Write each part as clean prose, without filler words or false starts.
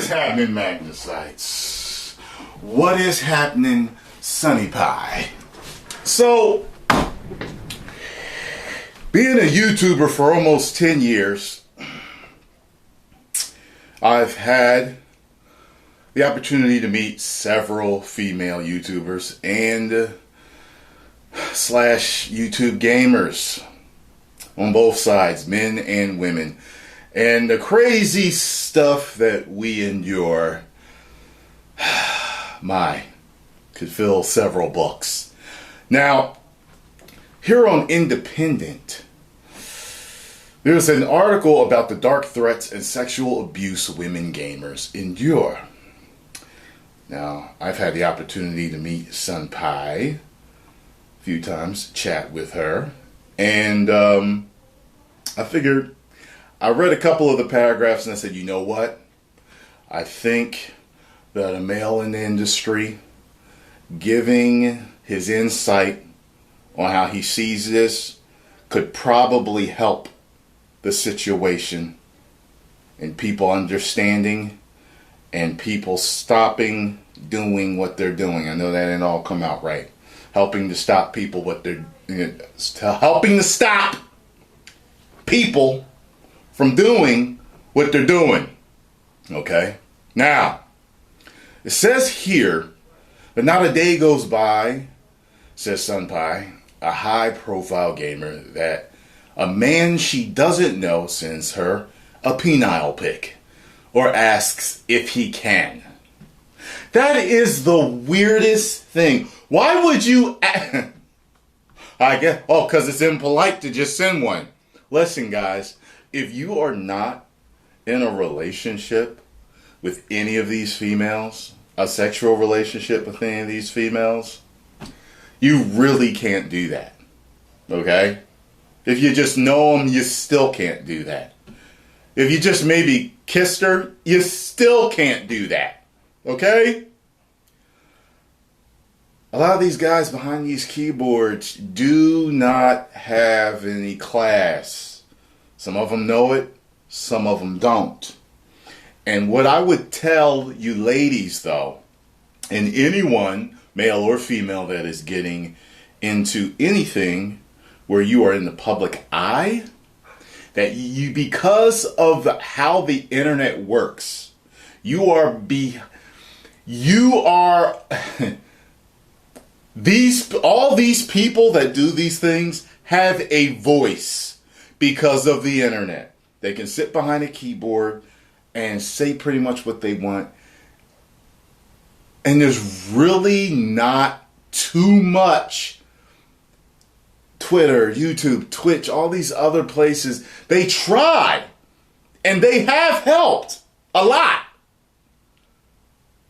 is happening, Magnusites? What is happening, Sunny Pie? So, being a YouTuber for almost 10 years, I've had the opportunity to meet several female YouTubers and slash YouTube gamers on both sides, men and women. And the crazy stuff that we endure, could fill several books. Now, here on Independent, there's an article about the dark threats and sexual abuse women gamers endure. Now, I've had the opportunity to meet Sun Pai a few times, chat with her, and I figured, I read a couple of the paragraphs and I said, you know what? I think that a male in the industry giving his insight on how he sees this could probably help the situation and people understanding and people stopping doing what they're doing. I know that didn't all come out right. Helping to stop people helping to stop people from doing what they're doing. Okay? Now, it says here that not a day goes by, says Sunpai, a high-profile gamer, that a man she doesn't know sends her a penile pic or asks if he can. That is the weirdest thing. Why would you... I guess... Oh, because it's impolite to just send one. Listen, guys. If you are not in a relationship with any of these females, a sexual relationship with any of these females, you really can't do that. Okay? If you just know them, you still can't do that. If you just maybe kissed her, you still can't do that. Okay? A lot of these guys behind these keyboards do not have any class. Some of them know it, some of them don't. And what I would tell you ladies, though, and anyone, male or female, that is getting into anything where you are in the public eye, that you, because of how the internet works, all these people that do these things have a voice. Because of the internet. They can sit behind a keyboard and say pretty much what they want. And there's really not too much. Twitter, YouTube, Twitch, all these other places, they try. And they have helped a lot.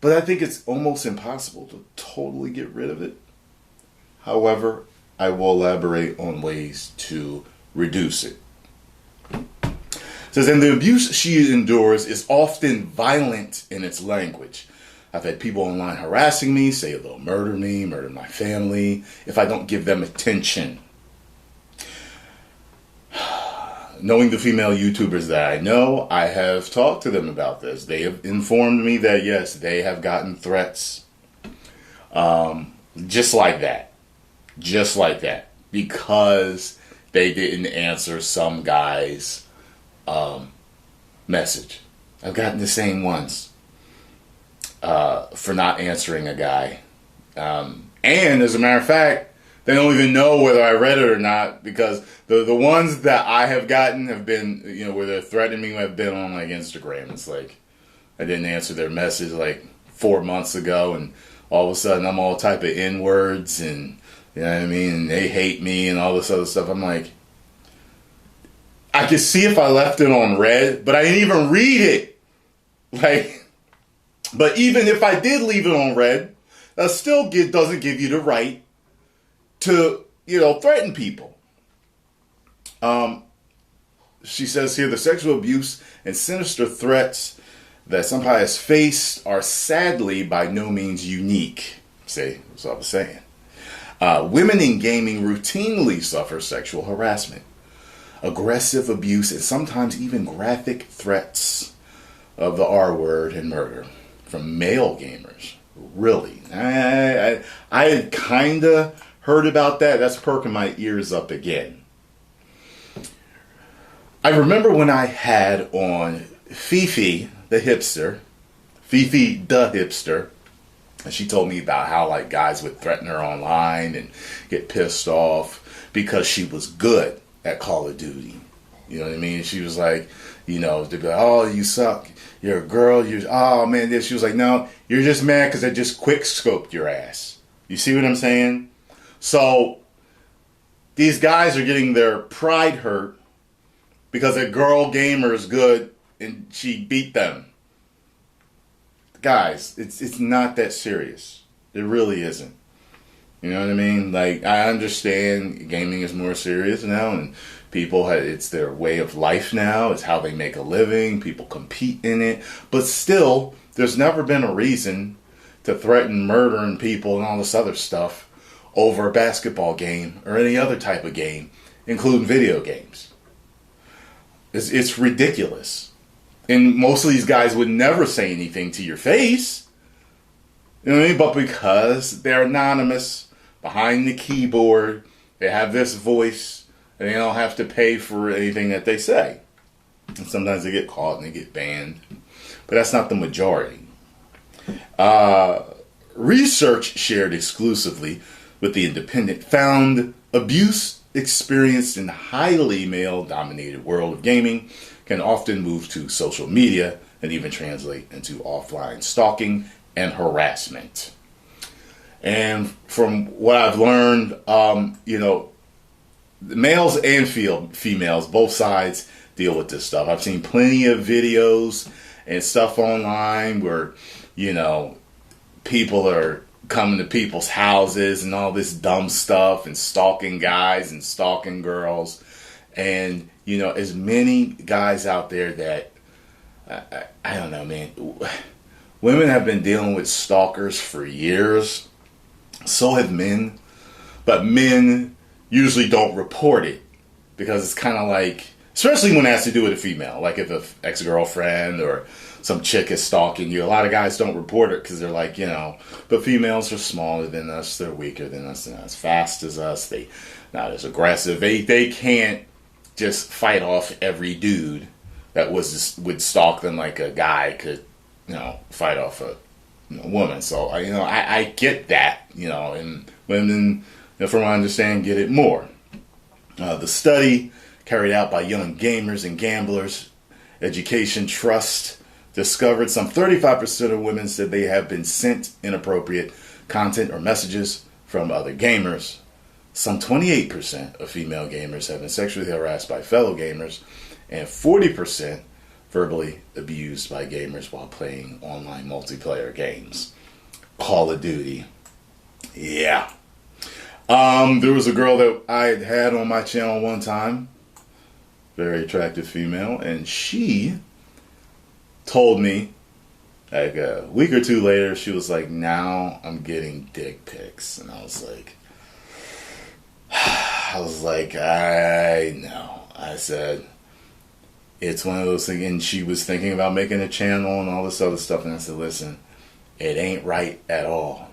But I think it's almost impossible to totally get rid of it. However, I will elaborate on ways to reduce it. It says, and the abuse she endures is often violent in its language. I've had people online harassing me, say they'll murder me, murder my family, if I don't give them attention. Knowing the female YouTubers that I know, I have talked to them about this. They have informed me that, yes, they have gotten threats. Just like that. Just like that. Because they didn't answer some guy's message. I've gotten the same ones for not answering a guy. And as a matter of fact, they don't even know whether I read it or not, because the ones that I have gotten have been, where they're threatening me, have been on like Instagram. It's like I didn't answer their message like 4 months ago, and all of a sudden I'm all type of N-words, and you know what I mean, and they hate me and all this other stuff. I'm like, I could see if I left it on red, but I didn't even read it. But even if I did leave it on red, that still doesn't give you the right to, threaten people. She says here, the sexual abuse and sinister threats that Senpai has faced are sadly by no means unique. See, that's what I was saying. Women in gaming routinely suffer sexual harassment, aggressive abuse, and sometimes even graphic threats of the R word and murder from male gamers. Really, I had kind of heard about that. That's perking my ears up again. I remember when I had on Fifi the hipster, and she told me about how like guys would threaten her online and get pissed off because she was good at Call of Duty. You know what I mean? She was like, you know, they'd be like, oh, you suck. You're a girl. Oh, man. She was like, no, you're just mad because I just quick scoped your ass. You see what I'm saying? So these guys are getting their pride hurt because a girl gamer is good and she beat them. Guys, it's not that serious. It really isn't. You know what I mean? Like, I understand gaming is more serious now, and people, it's their way of life now. It's how they make a living. People compete in it. But still, there's never been a reason to threaten murdering people and all this other stuff over a basketball game or any other type of game, including video games. It's ridiculous. And most of these guys would never say anything to your face. You know what I mean? But because they're anonymous, behind the keyboard, they have this voice, and they don't have to pay for anything that they say. And sometimes they get caught and they get banned. But that's not the majority. Research shared exclusively with The Independent found abuse experienced in the highly male-dominated world of gaming can often move to social media and even translate into offline stalking and harassment. And from what I've learned, you know, males and females, both sides deal with this stuff. I've seen plenty of videos and stuff online where, you know, people are coming to people's houses and all this dumb stuff and stalking guys and stalking girls. And, you know, as many guys out there that, I don't know, man. Women have been dealing with stalkers for years. So have men. But men usually don't report it because it's kind of like, especially when it has to do with a female. Like if an ex-girlfriend or some chick is stalking you, a lot of guys don't report it because they're like, you know, but females are smaller than us. They're weaker than us. They're not as fast as us. They're not as aggressive. They can't just fight off every dude that would stalk them like a guy could, you know, fight off a woman. So I get that, you know, and women, from what I understand, get it more. The study carried out by Young Gamers and Gamblers Education Trust discovered some 35% of women said they have been sent inappropriate content or messages from other gamers. Some 28% of female gamers have been sexually harassed by fellow gamers, and 40% verbally abused by gamers while playing online multiplayer games. Call of Duty. Yeah. There was a girl that I had on my channel one time, very attractive female, and she told me, like a week or two later, she was like, now I'm getting dick pics. And I was like, I know. I said, it's one of those things, and she was thinking about making a channel and all this other stuff, and I said, listen, it ain't right at all.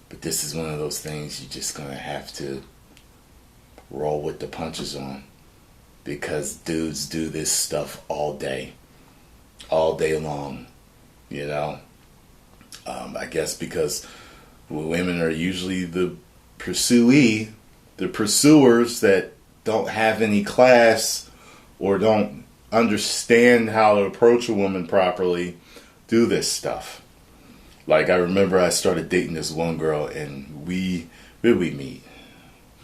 But this is one of those things you're just going to have to roll with the punches on. Because dudes do this stuff all day long, you know. I guess because women are usually the pursuers that don't have any class or don't understand how to approach a woman properly do this stuff. Like, I remember I started dating this one girl, and where did we meet?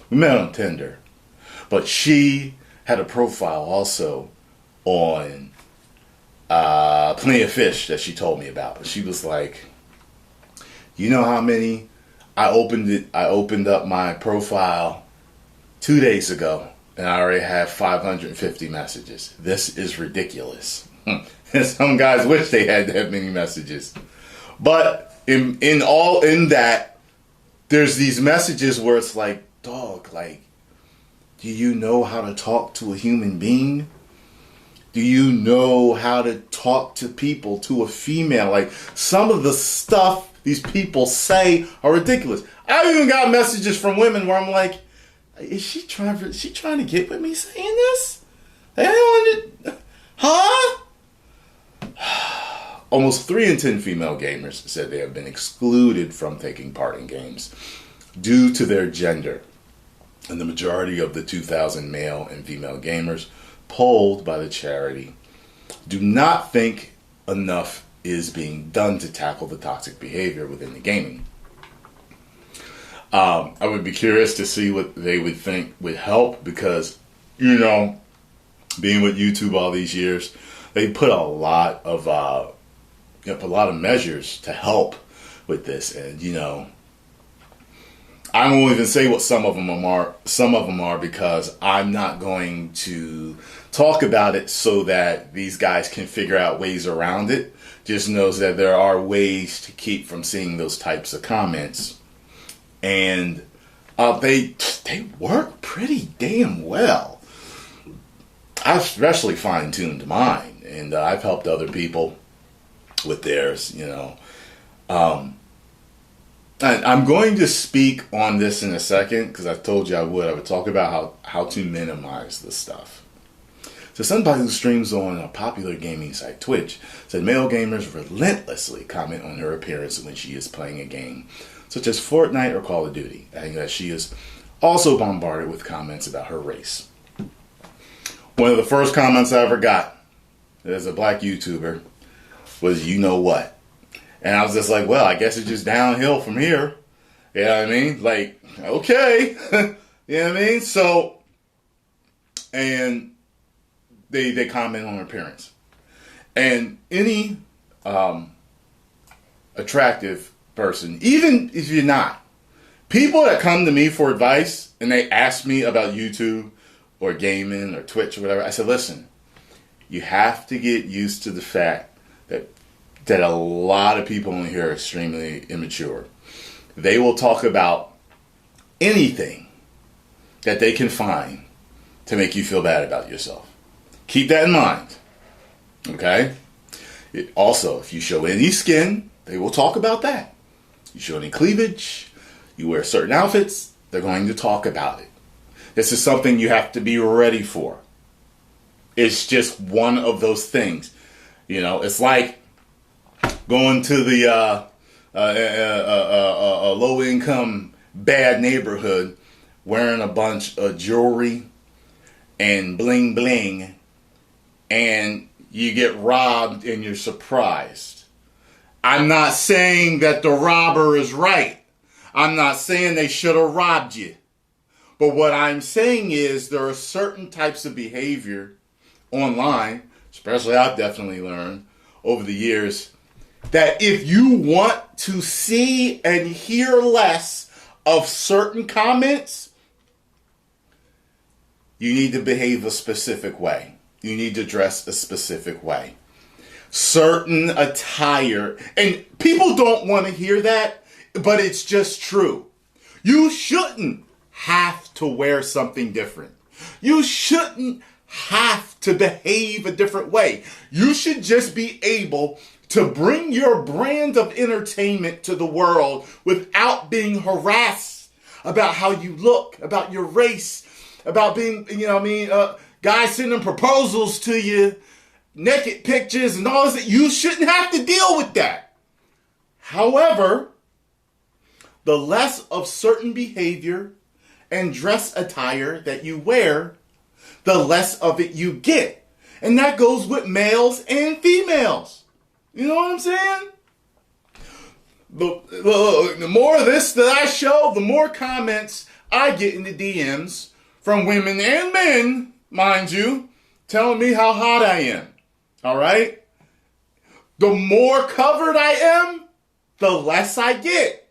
We met on Tinder. But she had a profile also on Plenty of Fish that she told me about. She was like, you know how many? I opened up my profile 2 days ago, and I already have 550 messages. This is ridiculous. And some guys wish they had that many messages. But in that, there's these messages where it's like, dog, like, do you know how to talk to a human being? Do you know how to talk to people, to a female? Like, some of the stuff these people say are ridiculous. I even got messages from women where I'm like, is she trying to get with me saying this? Huh? Almost 3 in 10 female gamers said they have been excluded from taking part in games due to their gender. And the majority of the 2,000 male and female gamers polled by the charity do not think enough is being done to tackle the toxic behavior within the gaming. I would be curious to see what they would think would help, because, you know, being with YouTube all these years, they put a lot of measures to help with this, and you know, I won't even say what some of them are. Some of them are because I'm not going to talk about it so that these guys can figure out ways around it. Just knows that there are ways to keep from seeing those types of comments, and they work pretty damn well. I've especially fine-tuned mine, and I've helped other people with theirs, you know. And I'm going to speak on this in a second, because I told you I would talk about how to minimize this stuff. So somebody who streams on a popular gaming site, Twitch, said male gamers relentlessly comment on her appearance when she is playing a game, such as Fortnite or Call of Duty, adding that she is also bombarded with comments about her race. One of the first comments I ever got as a black YouTuber was, you know what? And I was just like, well, I guess it's just downhill from here. You know what I mean? Like, okay. You know what I mean? So, and they comment on her appearance. And any attractive person, even if you're not, people that come to me for advice and they ask me about YouTube or gaming or Twitch or whatever, I said, listen, you have to get used to the fact that a lot of people in here are extremely immature. They will talk about anything that they can find to make you feel bad about yourself. Keep that in mind. Okay? Also, if you show any skin, they will talk about that. You show any cleavage, you wear certain outfits, they're going to talk about it. This is something you have to be ready for. It's just one of those things. You know, it's like going to the low-income, bad neighborhood, wearing a bunch of jewelry and bling-bling, and you get robbed and you're surprised. I'm not saying that the robber is right. I'm not saying they should have robbed you. But what I'm saying is there are certain types of behavior online, especially I've definitely learned over the years, that if you want to see and hear less of certain comments, you need to behave a specific way. You need to dress a specific way. Certain attire, and people don't want to hear that, but it's just true. You shouldn't have to wear something different. You shouldn't have to behave a different way. You should just be able to bring your brand of entertainment to the world without being harassed about how you look, about your race, about being, guys sending proposals to you, naked pictures and all this. You shouldn't have to deal with that. However, the less of certain behavior and dress attire that you wear, the less of it you get. And that goes with males and females. You know what I'm saying? The more of this that I show, the more comments I get in the DMs from women and men, mind you, telling me how hot I am. All right? The more covered I am, the less I get.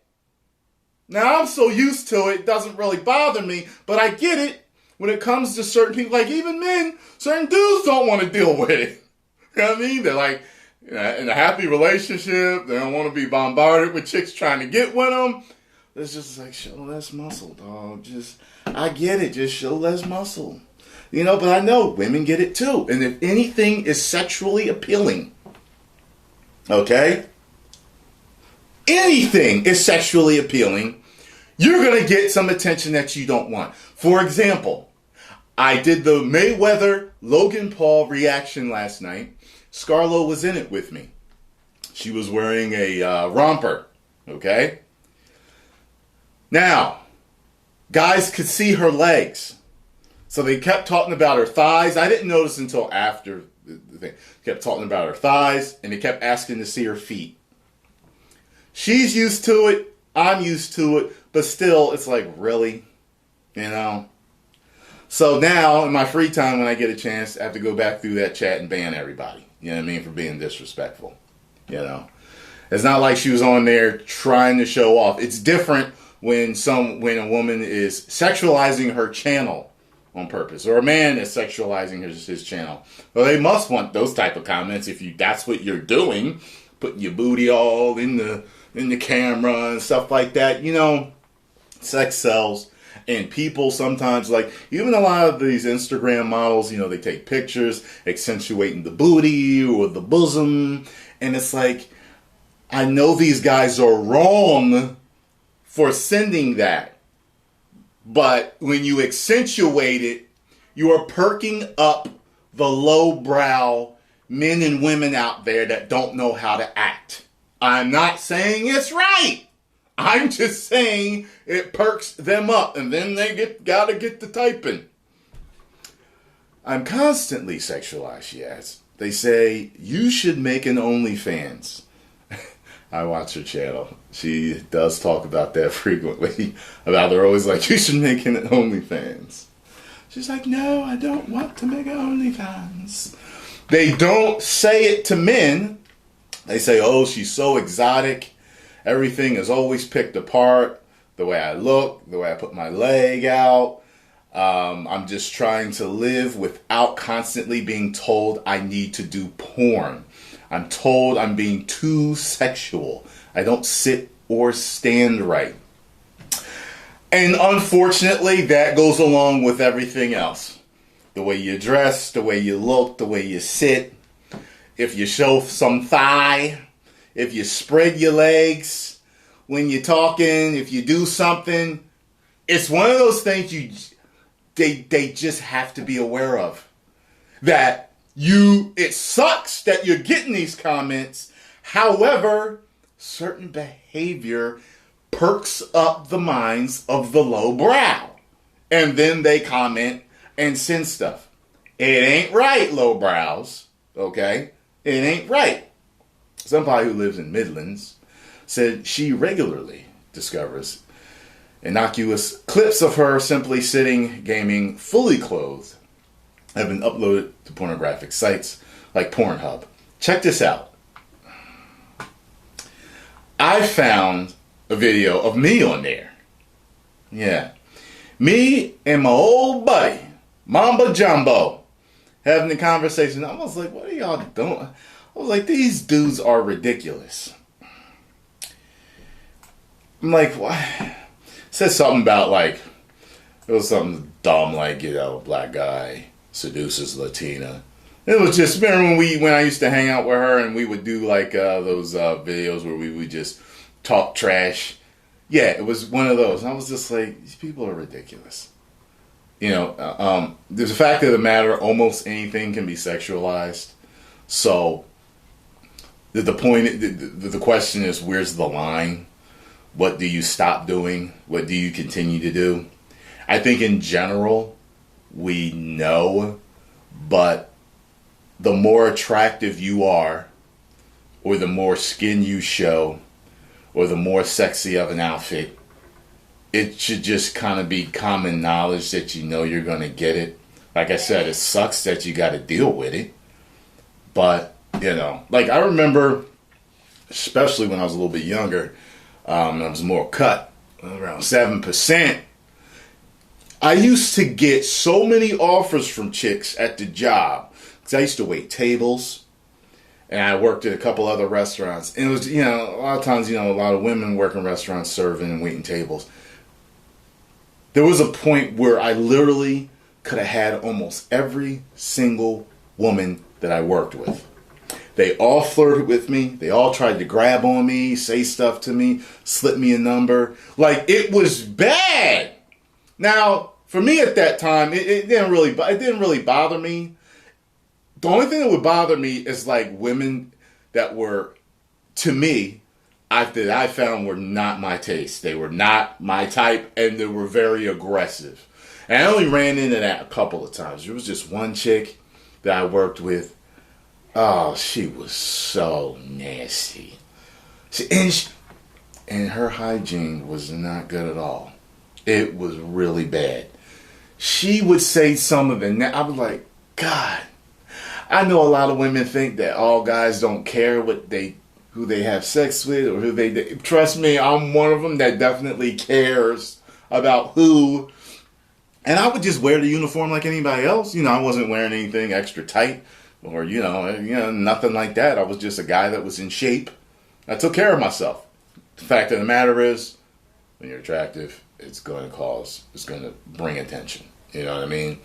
Now, I'm so used to it, it doesn't really bother me, but I get it when it comes to certain people, like even men, certain dudes don't want to deal with it. You know what I mean? They're like, in a happy relationship, they don't want to be bombarded with chicks trying to get with them. It's just like, show less muscle, dog. I get it, just show less muscle. But I know women get it too. And if anything is sexually appealing, okay? Anything is sexually appealing, you're going to get some attention that you don't want. For example, I did the Mayweather-Logan Paul reaction last night. Scarlo was in it with me. She was wearing a romper, okay? Now, guys could see her legs. So they kept talking about her thighs. I didn't notice until after the thing. Kept talking about her thighs, and they kept asking to see her feet. She's used to it. I'm used to it. But still, it's like, really? So now, in my free time, when I get a chance, I have to go back through that chat and ban everybody. You know what I mean? For being disrespectful. It's not like she was on there trying to show off. It's different when a woman is sexualizing her channel on purpose, or a man is sexualizing his channel. Well, they must want those type of comments if that's what you're doing, putting your booty all in the camera and stuff like that. Sex sells, and people sometimes, like, even a lot of these Instagram models, they take pictures accentuating the booty or the bosom, and it's like, I know these guys are wrong for sending that. But when you accentuate it, you are perking up the lowbrow men and women out there that don't know how to act. I'm not saying it's right. I'm just saying it perks them up, and then they gotta get the typing. I'm constantly sexualized, she adds. They say, you should make an OnlyFans. I watch her channel. She does talk about that frequently. About they're always like, you should make an OnlyFans. She's like, no, I don't want to make an OnlyFans. They don't say it to men. They say, oh, she's so exotic. Everything is always picked apart. The way I look, the way I put my leg out. I'm just trying to live without constantly being told I need to do porn. I'm told I'm being too sexual. I don't sit or stand right. And unfortunately, that goes along with everything else. The way you dress, the way you look, the way you sit. If you show some thigh, if you spread your legs when you're talking, if you do something, it's one of those things they just have to be aware of. That it sucks that you're getting these comments. However, certain behavior perks up the minds of the lowbrow. And then they comment and send stuff. It ain't right, lowbrows. Okay? It ain't right. Somebody who lives in Midlands said she regularly discovers innocuous clips of her simply sitting, gaming, fully clothed, have been uploaded to pornographic sites like Pornhub. Check this out. I found a video of me on there. Yeah. Me and my old buddy, Mamba Jumbo, having a conversation. I was like, what are y'all doing? I was like, these dudes are ridiculous. I'm like, what? Said something about, like, it was something dumb, like, black guy seduces Latina. It was just, remember when I used to hang out with her and we would do like those videos where we would just talk trash. Yeah, it was one of those. And I was just like, these people are ridiculous. There's a fact of the matter, almost anything can be sexualized. So the question is, where's the line? What do you stop doing? What do you continue to do? I think in general, we know, but the more attractive you are, or the more skin you show, or the more sexy of an outfit, it should just kind of be common knowledge that you're going to get it. Like I said, it sucks that you got to deal with it. But, like I remember, especially when I was a little bit younger, I was more cut, around 7%. I used to get so many offers from chicks at the job, because I used to wait tables, and I worked at a couple other restaurants. And it was, a lot of times, a lot of women work in restaurants serving and waiting tables. There was a point where I literally could have had almost every single woman that I worked with. They all flirted with me. They all tried to grab on me, say stuff to me, slip me a number. Like, it was bad. Now, for me at that time, it didn't really bother me. The only thing that would bother me is like women that were, to me, that I found were not my taste. They were not my type, and they were very aggressive. And I only ran into that a couple of times. There was just one chick that I worked with. Oh, she was so nasty. And her hygiene was not good at all. It was really bad. She would say some of it. I was like, God. I know a lot of women think that all guys don't care who they have sex with or who they. Trust me, I'm one of them that definitely cares about who. And I would just wear the uniform like anybody else. I wasn't wearing anything extra tight. Or, nothing like that. I was just a guy that was in shape. I took care of myself. The fact of the matter is, when you're attractive, it's going to bring attention. You know what I mean?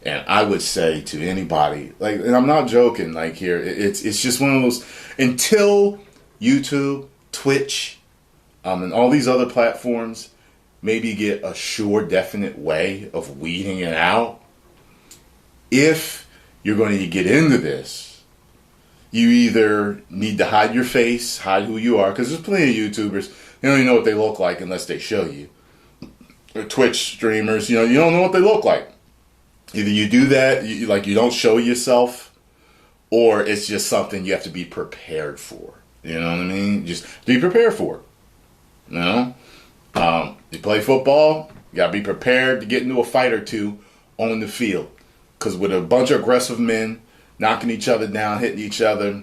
And I would say to anybody, and I'm not joking, here, it's just one of those, until YouTube, Twitch, and all these other platforms maybe get a sure, definite way of weeding it out, if you're going to get into this, you either need to hide your face, hide who you are, because there's plenty of YouTubers, you don't even know what they look like unless they show you. Or Twitch streamers, you don't know what they look like. Either you do that, you don't show yourself, or it's just something you have to be prepared for. You know what I mean? Just be prepared for it. You play football, you got to be prepared to get into a fight or two on the field. Because with a bunch of aggressive men knocking each other down, hitting each other,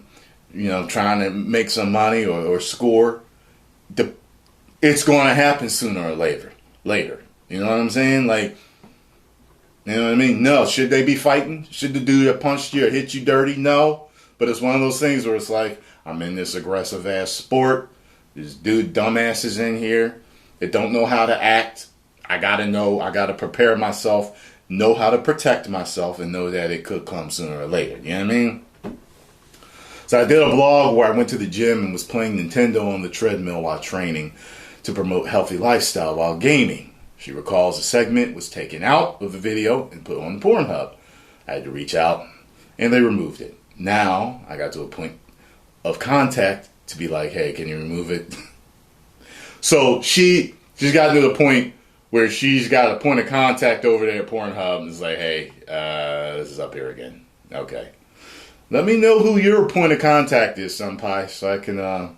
trying to make some money or score, it's going to happen sooner or later. You know what I'm saying? You know what I mean? No. Should they be fighting? Should the dude that punched you or hit you dirty? No. But it's one of those things where it's like, I'm in this aggressive ass sport. This dude dumbasses in here that don't know how to act. I got to prepare myself, know how to protect myself, and know that it could come sooner or later. You know what I mean? So I did a vlog where I went to the gym and was playing Nintendo on the treadmill while training to promote healthy lifestyle while gaming. She recalls a segment was taken out of the video and put on Pornhub. I had to reach out and they removed it. Now I got to a point of contact to be like, hey, can you remove it? So she's gotten to the point where she's got a point of contact over there at Pornhub and is like, hey, this is up here again. Okay. Let me know who your point of contact is, Senpai, so I can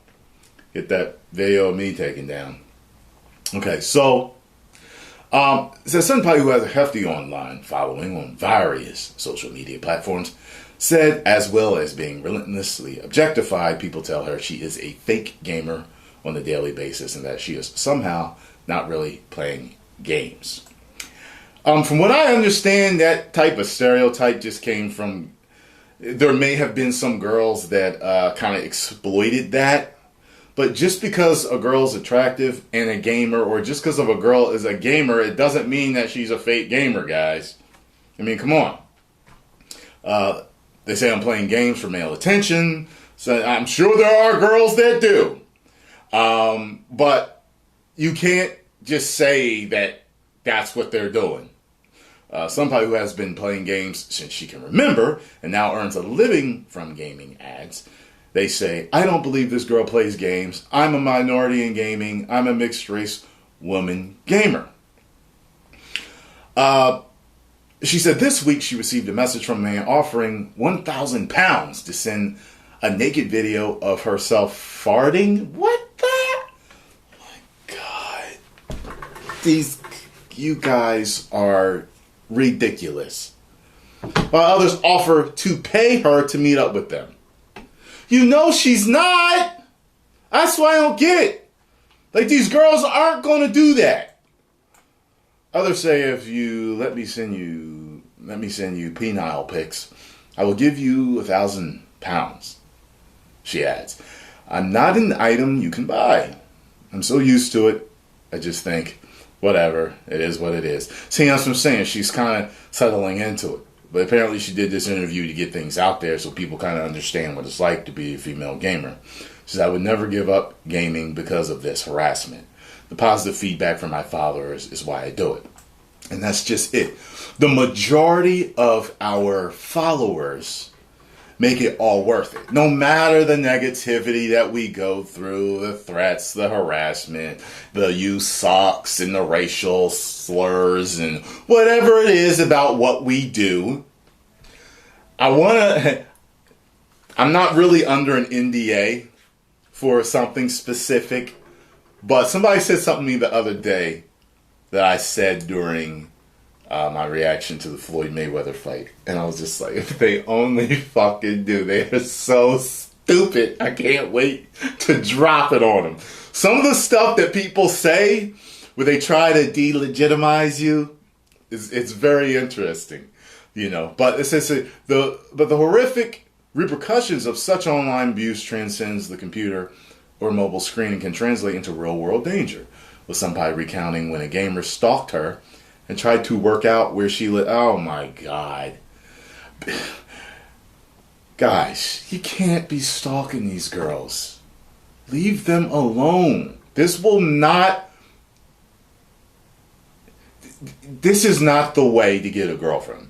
get that video of me taken down. Okay, so says Senpai, who has a hefty online following on various social media platforms, said, as well as being relentlessly objectified, people tell her she is a fake gamer on a daily basis and that she is somehow not really playing games. From what I understand, that type of stereotype just came from, there may have been some girls that kind of exploited that. But just because a girl's attractive and a gamer, or just because of a girl is a gamer, it doesn't mean that she's a fake gamer, guys. I mean, come on. They say I'm playing games for male attention. So I'm sure there are girls that do. But you can't just say that that's what they're doing. Somebody who has been playing games since she can remember and now earns a living from gaming ads. They say, I don't believe this girl plays games. I'm a minority in gaming. I'm a mixed race woman gamer. She said this week she received a message from a man offering 1,000 pounds to send a naked video of herself farting. What the? Oh my God. You guys are ridiculous. While others offer to pay her to meet up with them. You know she's not. That's why I don't get it. These girls aren't going to do that. Others say, if you let me send you penile pics, I will give you 1,000 pounds. She adds, I'm not an item you can buy. I'm so used to it. I just think, whatever. It is what it is. See, that's what I'm saying. She's kind of settling into it. But apparently she did this interview to get things out there so people kind of understand what it's like to be a female gamer. She said, I would never give up gaming because of this harassment. The positive feedback from my followers is why I do it. And that's just it. The majority of our followers make it all worth it. No matter the negativity that we go through, the threats, the harassment, the you sucks and the racial slurs and whatever it is about what we do. I'm not really under an NDA for something specific, but somebody said something to me the other day that I said during my reaction to the Floyd Mayweather fight. And I was just like, if they only fucking do. They are so stupid. I can't wait to drop it on them. Some of the stuff that people say where they try to delegitimize you it's very interesting, you know. But it says the horrific repercussions of such online abuse transcends the computer or mobile screen and can translate into real world danger. With somebody recounting when a gamer stalked her and tried to work out where she lived. Oh my God. Guys, you can't be stalking these girls. Leave them alone. This is not the way to get a girlfriend.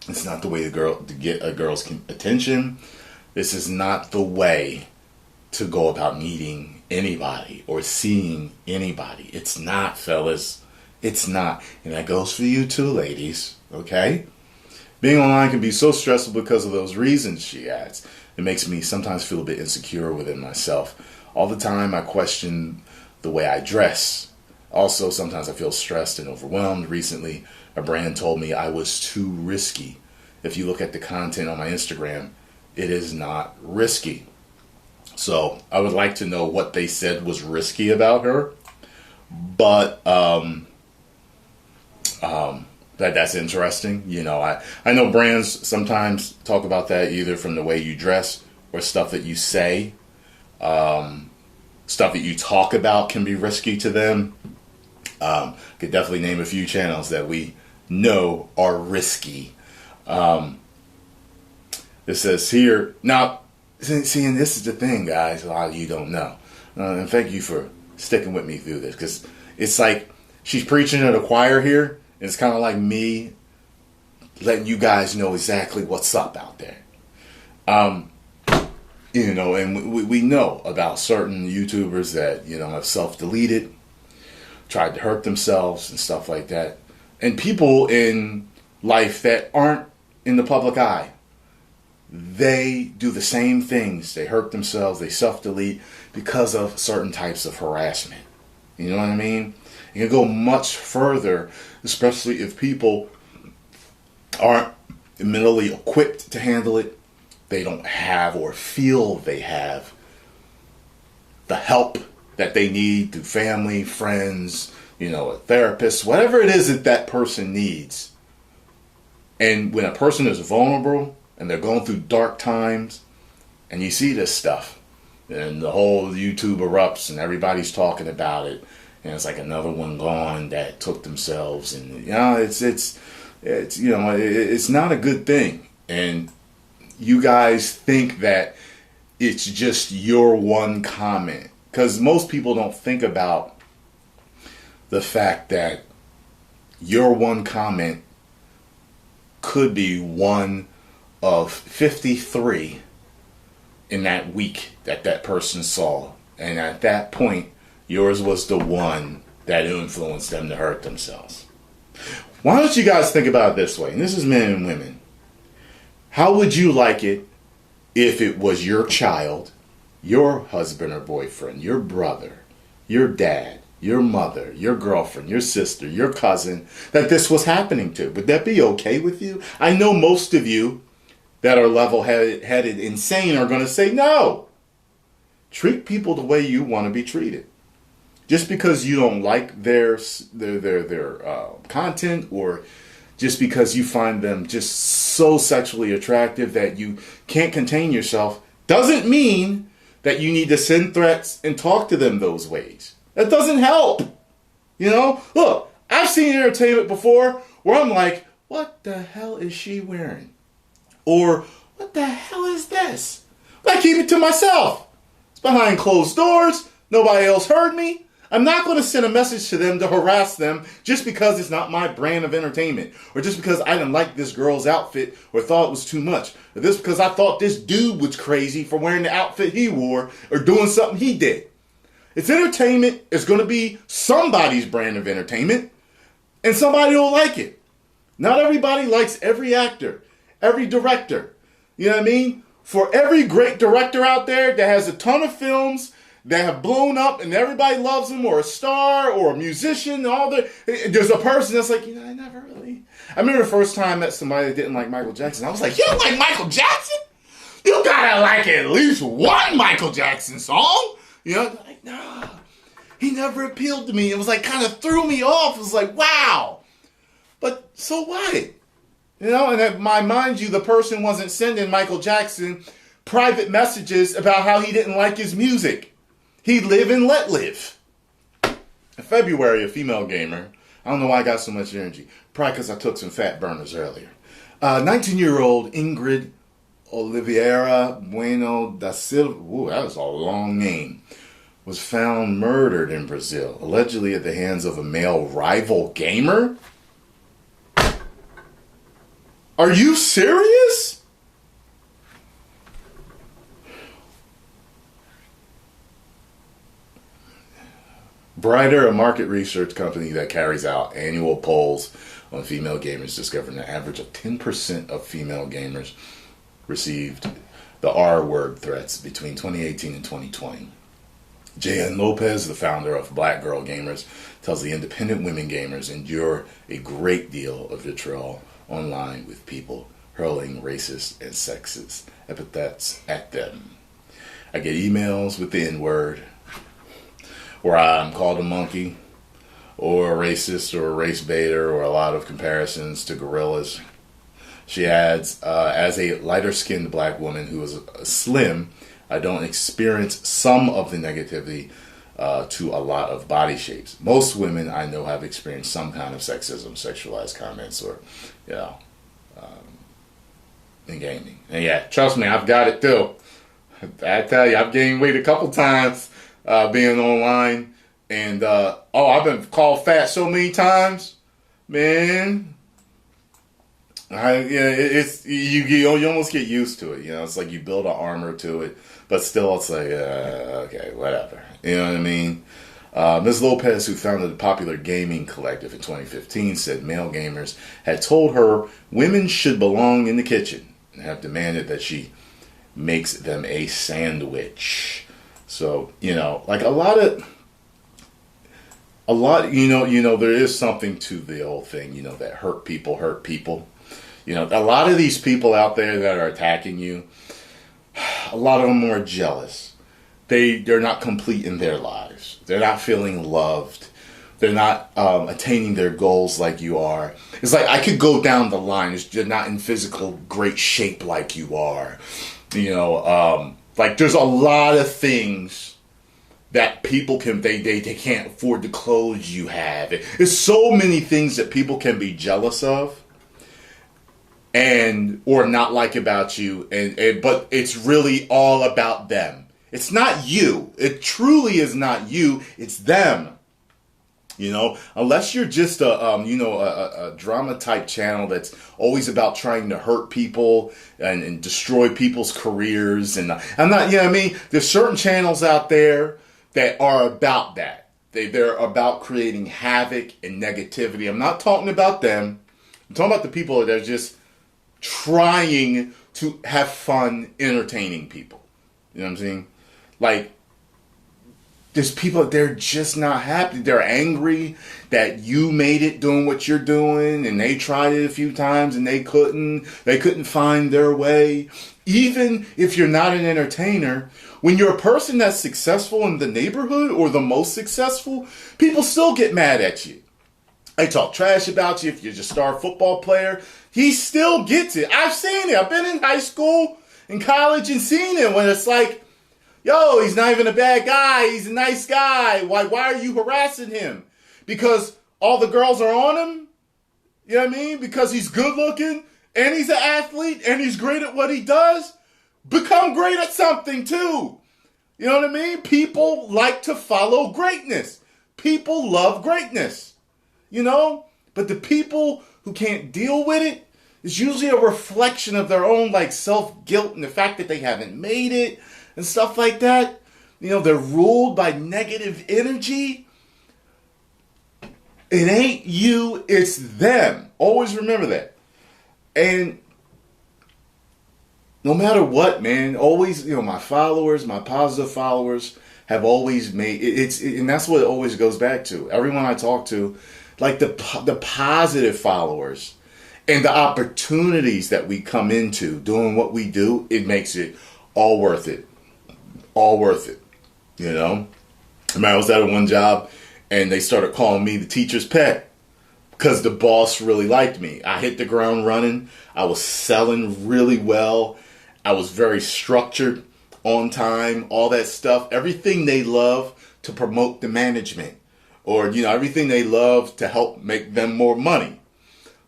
It's not the way to get a girl's attention. This is not the way to go about meeting anybody or seeing anybody. It's not, fellas. It's not. And that goes for you too, ladies. Okay? Being online can be so stressful because of those reasons, she adds. It makes me sometimes feel a bit insecure within myself. All the time I question the way I dress. Also, sometimes I feel stressed and overwhelmed. Recently, a brand told me I was too risky. If you look at the content on my Instagram, it is not risky. So I would like to know what they said was risky about her. But that's interesting. You know, I know brands sometimes talk about that either from the way you dress or stuff that you say. Stuff that you talk about can be risky to them. Could definitely name a few channels that we know are risky. It says here, now, see, and this is the thing, guys, a lot of you don't know. And thank you for sticking with me through this, because it's like she's preaching to the choir here. And it's kind of like me letting you guys know exactly what's up out there. You know, and we know about certain YouTubers that, you know, have self-deleted, tried to hurt themselves and stuff like that. And people in life that aren't in the public eye, they do the same things. They hurt themselves, they self-delete because of certain types of harassment. You know what I mean? It can go much further, especially if people aren't mentally equipped to handle it. They don't have or feel they have the help that they need through family, friends, you know, a therapist, whatever it is that that person needs. And when a person is vulnerable and they're going through dark times and you see this stuff and the whole YouTube erupts and everybody's talking about it, and it's like another one gone that took themselves, and you know, it's you know, it's not a good thing. And you guys think that it's just your one comment, because most people don't think about the fact that your one comment could be one of 53 in that week that person saw, and at that point yours was the one that influenced them to hurt themselves. Why don't you guys think about it this way? And this is men and women. How would you like it if it was your child, your husband or boyfriend, your brother, your dad, your mother, your girlfriend, your sister, your cousin, that this was happening to? Would that be okay with you? I know most of you that are level-headed insane are going to say no. Treat people the way you want to be treated. Just because you don't like their content, or just because you find them just so sexually attractive that you can't contain yourself, doesn't mean that you need to send threats and talk to them those ways. That doesn't help. You know, look, I've seen entertainment before where I'm like, what the hell is she wearing? Or, what the hell is this? I keep it to myself. It's behind closed doors. Nobody else heard me. I'm not going to send a message to them to harass them just because it's not my brand of entertainment. Or just because I didn't like this girl's outfit or thought it was too much. Or just because I thought this dude was crazy for wearing the outfit he wore or doing something he did. It's entertainment. It's going to be somebody's brand of entertainment. And somebody will like it. Not everybody likes every actor, every director. You know what I mean? For every great director out there that has a ton of films that have blown up and everybody loves them, or a star or a musician, there's a person that's like, I never really. I remember the first time I met somebody that didn't like Michael Jackson. I was like, you don't like Michael Jackson? You gotta like at least one Michael Jackson song. Like, no. He never appealed to me. It was like kind of threw me off. It was like, wow. But so what? And mind you, the person wasn't sending Michael Jackson private messages about how he didn't like his music. He'd live and let live. In February, a female gamer, I don't know why I got so much energy. Probably because I took some fat burners earlier. 19-year-old Ingrid Oliveira Bueno da Silva, ooh, that was a long name, was found murdered in Brazil, allegedly at the hands of a male rival gamer. Are you serious? Brighter, a market research company that carries out annual polls on female gamers, discovered an average of 10% of female gamers received the R-word threats between 2018 and 2020. Jan Lopez, the founder of Black Girl Gamers, tells the independent women gamers endure a great deal of vitriol online, with people hurling racist and sexist epithets at them. I get emails with the N-word, where I'm called a monkey, or a racist, or a race baiter, or a lot of comparisons to gorillas. She adds, as a lighter-skinned black woman who is slim, I don't experience some of the negativity to a lot of body shapes. Most women I know have experienced some kind of sexism, sexualized comments, or, in gaming. And yeah, trust me, I've got it too. I tell you, I've gained weight a couple times being online. And, I've been called fat so many times. Man. It's you almost get used to it. It's like you build an armor to it. But still, it's like, okay, whatever. You know what I mean? Ms. Lopez, who founded the popular gaming collective in 2015, said male gamers had told her women should belong in the kitchen and have demanded that she makes them a sandwich. So, like a lot, there is something to the whole thing, that hurt people hurt people. A lot of these people out there that are attacking you, a lot of them are jealous. They're not complete in their lives. They're not feeling loved. They're not attaining their goals like you are. It's like I could go down the line. You're not in physical great shape like you are. Like there's a lot of things that people can they can't afford the clothes you have. There's so many things that people can be jealous of or not like about you, but it's really all about them. It's not you. It truly is not you. It's them. Unless you're just a drama type channel that's always about trying to hurt people and destroy people's careers. And I'm not, there's certain channels out there that are about that. They're about creating havoc and negativity. I'm not talking about them. I'm talking about the people that are just trying to have fun entertaining people. You know what I'm saying? Like, there's people, they're just not happy. They're angry that you made it doing what you're doing, and they tried it a few times and they couldn't find their way. Even if you're not an entertainer, when you're a person that's successful in the neighborhood or the most successful, people still get mad at you. They talk trash about you. If you're just a star football player, he still gets it. I've seen it. I've been in high school and college and seen it when it's like, yo, he's not even a bad guy. He's a nice guy. Why are you harassing him? Because all the girls are on him. You know what I mean? Because he's good looking and he's an athlete and he's great at what he does. Become great at something too. You know what I mean? People like to follow greatness. People love greatness. You know? But the people who can't deal with it, it's usually a reflection of their own like self-guilt and the fact that they haven't made it and stuff like that. You know, they're ruled by negative energy. It ain't you, it's them. Always remember that. And no matter what, man, always, you know, my followers, my positive followers have always made and that's what it always goes back to. Everyone I talk to, like the positive followers and the opportunities that we come into doing what we do, it makes it all worth it. All worth it. You know? I mean, I was at one job and they started calling me the teacher's pet because the boss really liked me. I hit the ground running. I was selling really well. I was very structured, on time, all that stuff. Everything they love to promote the management. Or, you know, everything they love to help make them more money.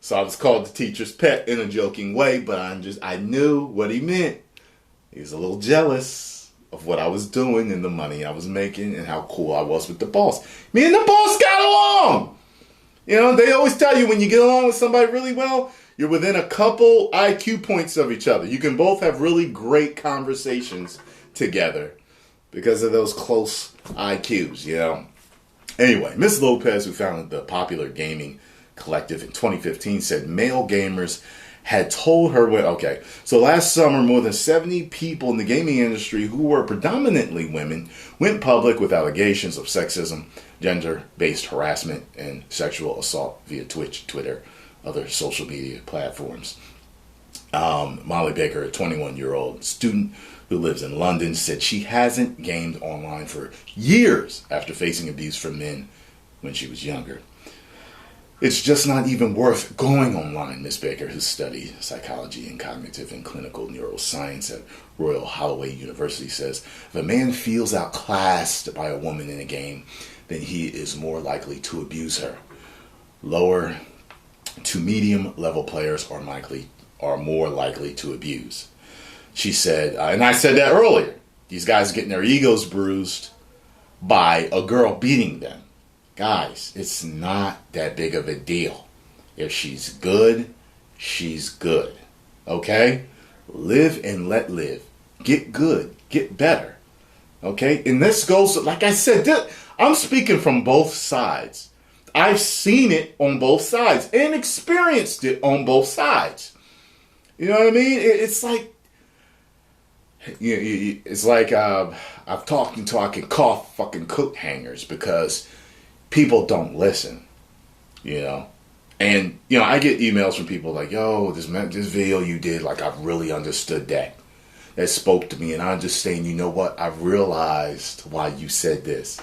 So I was called the teacher's pet in a joking way, but I knew what he meant. He was a little jealous of what I was doing and the money I was making and how cool I was with the boss. Me and the boss got along. You know, they always tell you when you get along with somebody really well, you're within a couple IQ points of each other. You can both have really great conversations together because of those close IQs, you know. Anyway, Ms. Lopez, who founded the popular gaming collective in 2015, said male gamers had told her, so last summer, more than 70 people in the gaming industry who were predominantly women went public with allegations of sexism, gender-based harassment, and sexual assault via Twitch, Twitter, other social media platforms. Molly Baker, a 21-year-old student who lives in London, said she hasn't gamed online for years after facing abuse from men when she was younger. It's just not even worth going online, Ms. Baker, who studied psychology and cognitive and clinical neuroscience at Royal Holloway University, says if a man feels outclassed by a woman in a game, then he is more likely to abuse her. Lower to medium level players are more likely to abuse. She said, and I said that earlier, these guys are getting their egos bruised by a girl beating them. Guys, it's not that big of a deal. If she's good, she's good. Okay? Live and let live. Get good. Get better. Okay? And this goes, like I said, I'm speaking from both sides. I've seen it on both sides and experienced it on both sides. You know what I mean? It's like, I've talked until I can cough fucking coat hangers because people don't listen, you know? And, you know, I get emails from people like, yo, this video you did, like, I really understood that. That spoke to me. And I'm just saying, you know what? I realized why you said this.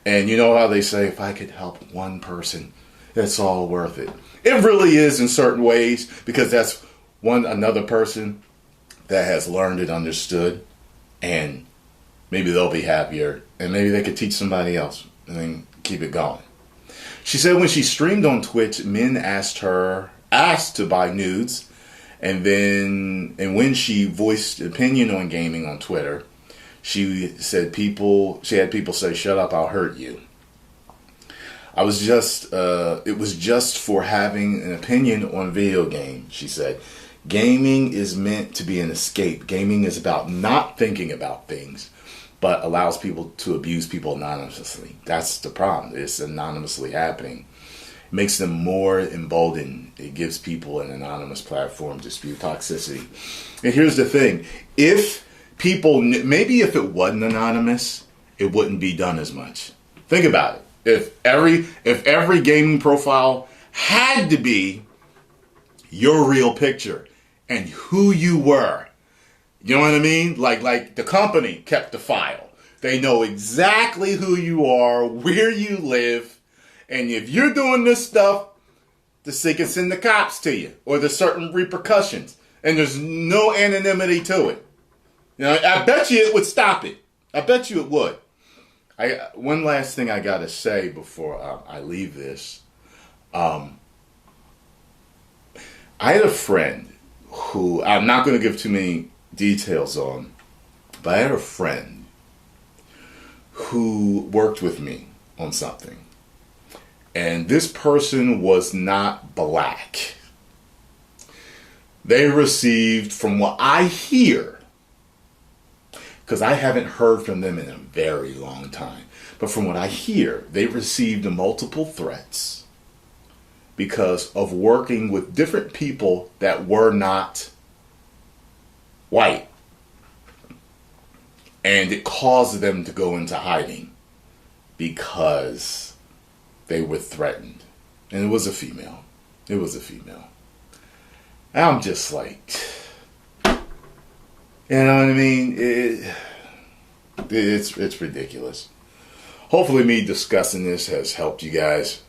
And you know how they say, if I could help one person, it's all worth it. It really is in certain ways because that's another person that has learned and understood. And maybe they'll be happier. And maybe they could teach somebody else. And then keep it going. She said when she streamed on Twitch, men asked to buy nudes, and when she voiced opinion on gaming on Twitter, she had people say, "Shut up, I'll hurt you." It was just for having an opinion on video games, she said. Gaming is meant to be an escape. Gaming is about not thinking about things, but allows people to abuse people anonymously. That's the problem. It's anonymously happening. It makes them more emboldened. It gives people an anonymous platform to spew toxicity. And here's the thing. Maybe if it wasn't anonymous, it wouldn't be done as much. Think about it. If every gaming profile had to be your real picture and who you were, you know what I mean? Like the company kept the file. They know exactly who you are, where you live, and if you're doing this stuff, they can send the cops to you, or there's certain repercussions, and there's no anonymity to it. You know, I bet you it would stop it. I bet you it would. One last thing I gotta say before I leave this. I had a friend who, I'm not going to give too many details on, but I had a friend who worked with me on something. And this person was not black. They received, from what I hear, because I haven't heard from them in a very long time, but from what I hear, they received multiple threats because of working with different people that were not white. And it caused them to go into hiding because they were threatened. And it was a female. It was a female. And I'm just like, you know what I mean? It's ridiculous. Hopefully me discussing this has helped you guys.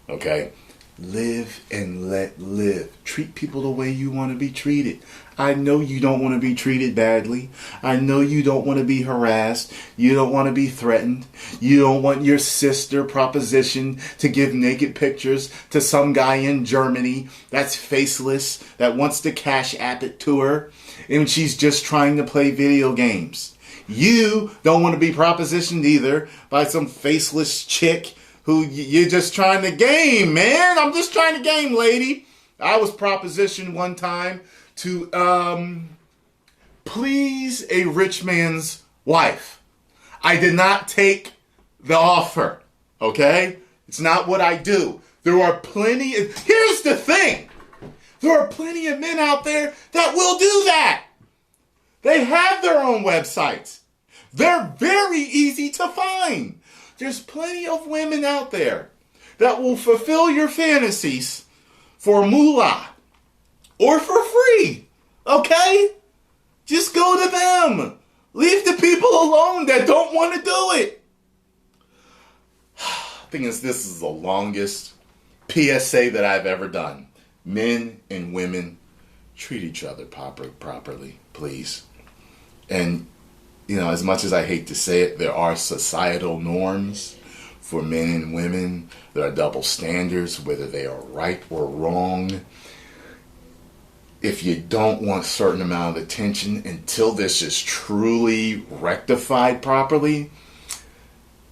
Okay? Live and let live. Treat people the way you want to be treated. I know you don't want to be treated badly. I know you don't want to be harassed. You don't want to be threatened. You don't want your sister proposition to give naked pictures to some guy in Germany that's faceless, that wants to Cash App it to her, and she's just trying to play video games. You don't want to be propositioned either by some faceless chick who you're just trying to game, man. I'm just trying to game, lady. I was propositioned one time to please a rich man's wife. I did not take the offer, okay? It's not what I do. There are plenty of, here's the thing. There are plenty of men out there that will do that. They have their own websites. They're very easy to find. There's plenty of women out there that will fulfill your fantasies for moolah or for free. Okay? Just go to them. Leave the people alone that don't want to do it. Thing is, this is the longest PSA that I've ever done. Men and women, treat each other properly, please. And, you know, as much as I hate to say it, there are societal norms for men and women. There are double standards, whether they are right or wrong. If you don't want a certain amount of attention until this is truly rectified properly,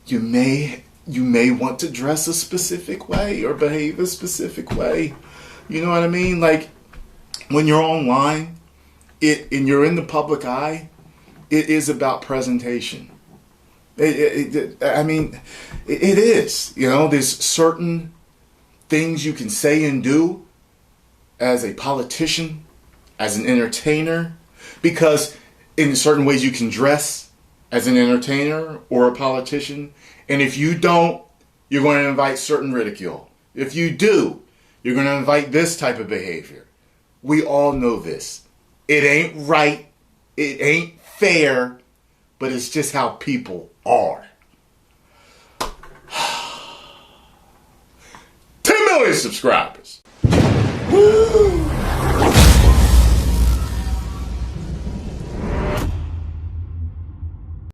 you may want to dress a specific way or behave a specific way. You know what I mean? Like, when you're online, and you're in the public eye, it is about presentation. It is. You know, there's certain things you can say and do as a politician, as an entertainer, because in certain ways you can dress as an entertainer or a politician, and if you don't, you're going to invite certain ridicule. If you do, you're going to invite this type of behavior. We all know this. It ain't right. It ain't fair, but it's just how people are. 10 million subscribers. Woo!